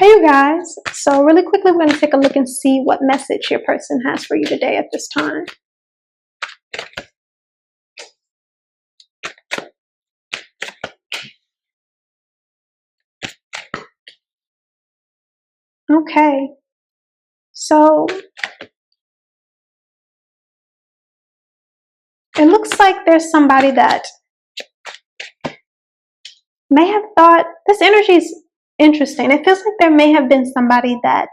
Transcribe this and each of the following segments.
Hey you guys, so really quickly we're going to take a look and see what message your person has for you today at this time. Okay, so it looks like there's somebody that may have thought, this energy is interesting. It feels like there may have been somebody that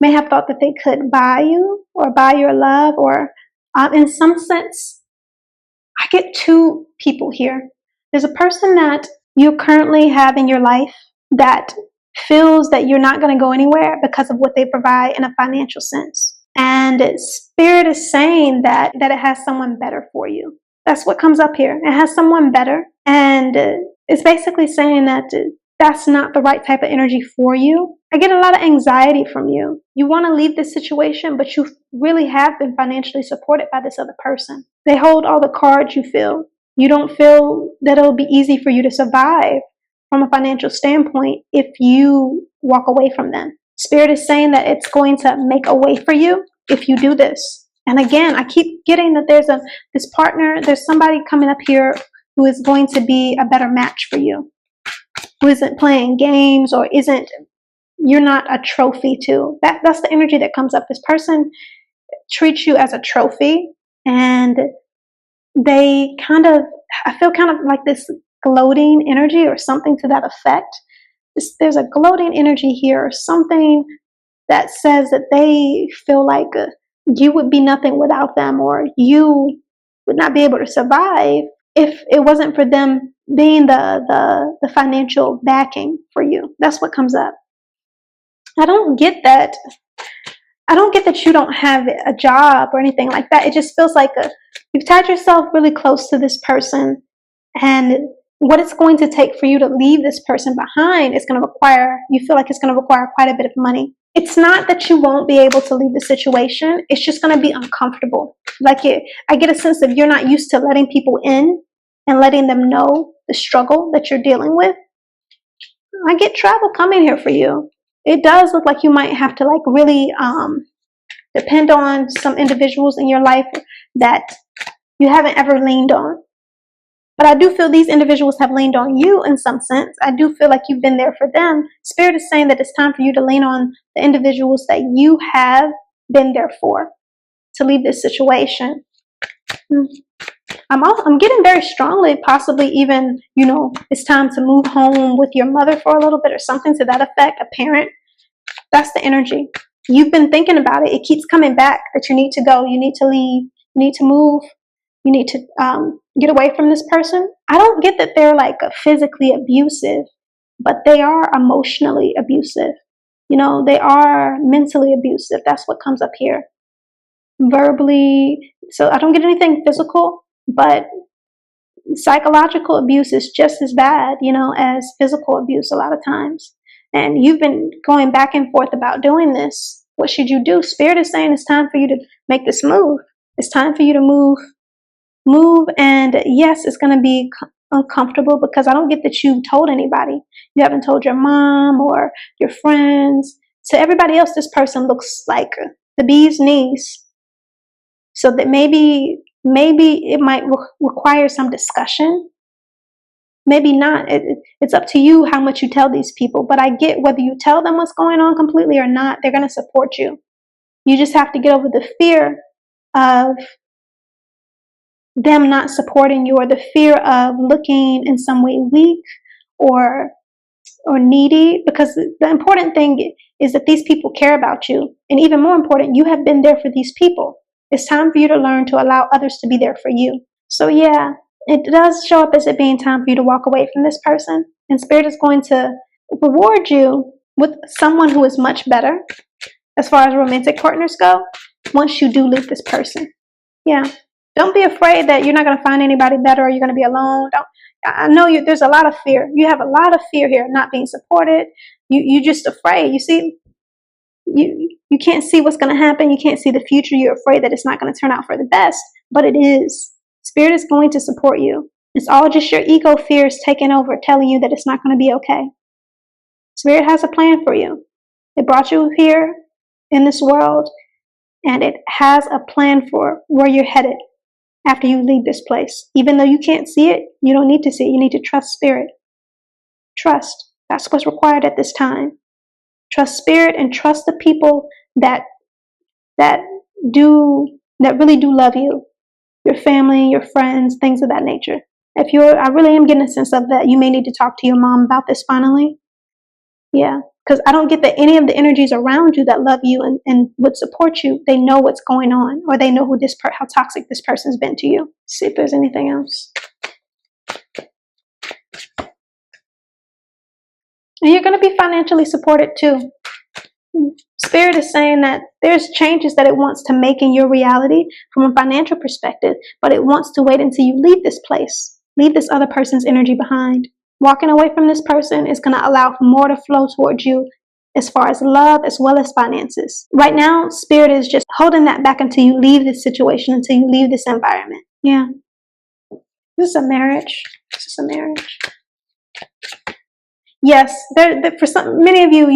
may have thought that they could buy you or buy your love, or in some sense, I get two people here. There's a person that you currently have in your life that feels that you're not going to go anywhere because of what they provide in a financial sense. And Spirit is saying that it has someone better for you. That's what comes up here. It has someone better. And it's basically saying that that's not the right type of energy for you. I get a lot of anxiety from you. You want to leave this situation, but you really have been financially supported by this other person. They hold all the cards you feel. You don't feel that it'll be easy for you to survive from a financial standpoint if you walk away from them. Spirit is saying that it's going to make a way for you if you do this. And again, I keep getting that there's this partner, there's somebody coming up here who is going to be a better match for you, who isn't playing games or you're not a trophy to. That's the energy that comes up. This person treats you as a trophy, and they I feel kind of like this gloating energy or something to that effect. There's a gloating energy here, or something that says that they feel like you would be nothing without them, or you would not be able to survive if it wasn't for them being the financial backing for you. That's what comes up. I don't get that you don't have a job or anything like that. It just feels like you've tied yourself really close to this person, and what it's going to take for you to leave this person behind is going to require, you feel like it's going to require quite a bit of money. It's not that you won't be able to leave the situation. It's just going to be uncomfortable. I get a sense that you're not used to letting people in and letting them know the struggle that you're dealing with. I get travel coming here for you. It does look like you might have to really depend on some individuals in your life that you haven't ever leaned on. But I do feel these individuals have leaned on you in some sense. I do feel like you've been there for them. Spirit is saying that it's time for you to lean on the individuals that you have been there for to leave this situation. I'm getting very strongly, possibly even, it's time to move home with your mother for a little bit or something to that effect, a parent. That's the energy. You've been thinking about it. It keeps coming back that you need to go, you need to leave, you need to move, you need to get away from this person. I don't get that they're physically abusive, but they are emotionally abusive. They are mentally abusive. That's what comes up here. Verbally. So I don't get anything physical, but psychological abuse is just as bad, as physical abuse a lot of times. And you've been going back and forth about doing this. What should you do? Spirit is saying it's time for you to make this move. It's time for you to move. And yes, it's going to be uncomfortable because I don't get that you've told anybody. You haven't told your mom or your friends. To everybody else, this person looks like the bee's knees. So that maybe it might require some discussion. Maybe not. It's up to you how much you tell these people. But I get whether you tell them what's going on completely or not, they're going to support you. You just have to get over the fear of them not supporting you, or the fear of looking in some way weak or needy, because the important thing is that these people care about you. And even more important, you have been there for these people. It's time for you to learn to allow others to be there for you. So yeah, it does show up as it being time for you to walk away from this person. And Spirit is going to reward you with someone who is much better as far as romantic partners go once you do leave this person. Yeah. Don't be afraid that you're not going to find anybody better or you're going to be alone. I know there's a lot of fear. You have a lot of fear here, not being supported. You're just afraid. You see, you can't see what's going to happen. You can't see the future. You're afraid that it's not going to turn out for the best, but it is. Spirit is going to support you. It's all just your ego fears taking over, telling you that it's not going to be okay. Spirit has a plan for you. It brought you here in this world, and it has a plan for where you're headed after you leave this place. Even though you can't see it, you don't need to see it. You need to trust spirit. Trust. That's what's required at this time. Trust spirit and trust the people that that really do love you. Your family, your friends, things of that nature. I really am getting a sense of that. You may need to talk to your mom about this finally. Yeah, because I don't get that any of the energies around you that love you and would support you, they know what's going on, or they know how toxic this person's been to you. See if there's anything else. And you're going to be financially supported too. Spirit is saying that there's changes that it wants to make in your reality from a financial perspective, but it wants to wait until you leave this place, leave this other person's energy behind. Walking away from this person is going to allow for more to flow towards you as far as love as well as finances. Right now, spirit is just holding that back until you leave this situation, until you leave this environment. Yeah. This is a marriage. This is a marriage. Yes, for many of you,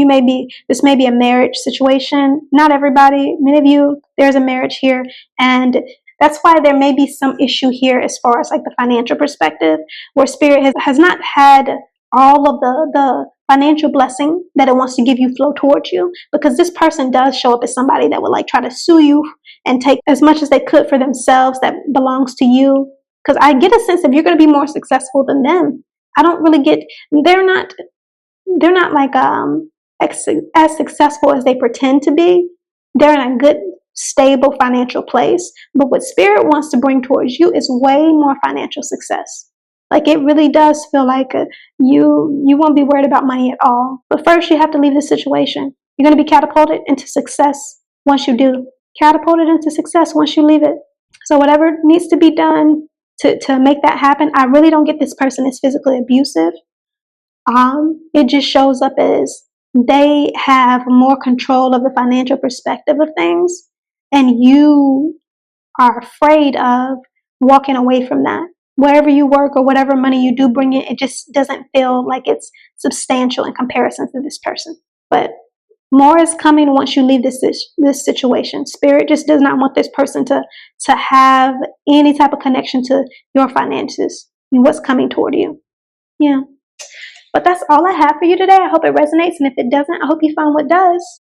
this may be a marriage situation. Not everybody. Many of you, there's a marriage here, and that's why there may be some issue here as far as like the financial perspective, where spirit has not had all of the financial blessing that it wants to give you flow towards you, because this person does show up as somebody that would like try to sue you and take as much as they could for themselves that belongs to you. Because I get a sense that you're going to be more successful than them. I don't really get, they're not like as successful as they pretend to be. They're in a good, stable financial place. But what spirit wants to bring towards you is way more financial success. Like it really does feel like you won't be worried about money at all. But first you have to leave this situation. You're going to be catapulted into success once you do. Catapulted into success once you leave it. So whatever needs to be done to make that happen, I really don't get this person is physically abusive. It just shows up as they have more control of the financial perspective of things, and you are afraid of walking away from that. Wherever you work or whatever money you do bring in, it just doesn't feel like it's substantial in comparison to this person. But more is coming once you leave this situation. Spirit just does not want this person to have any type of connection to your finances and what's coming toward you. Yeah. But that's all I have for you today. I hope it resonates, and if it doesn't, I hope you find what does.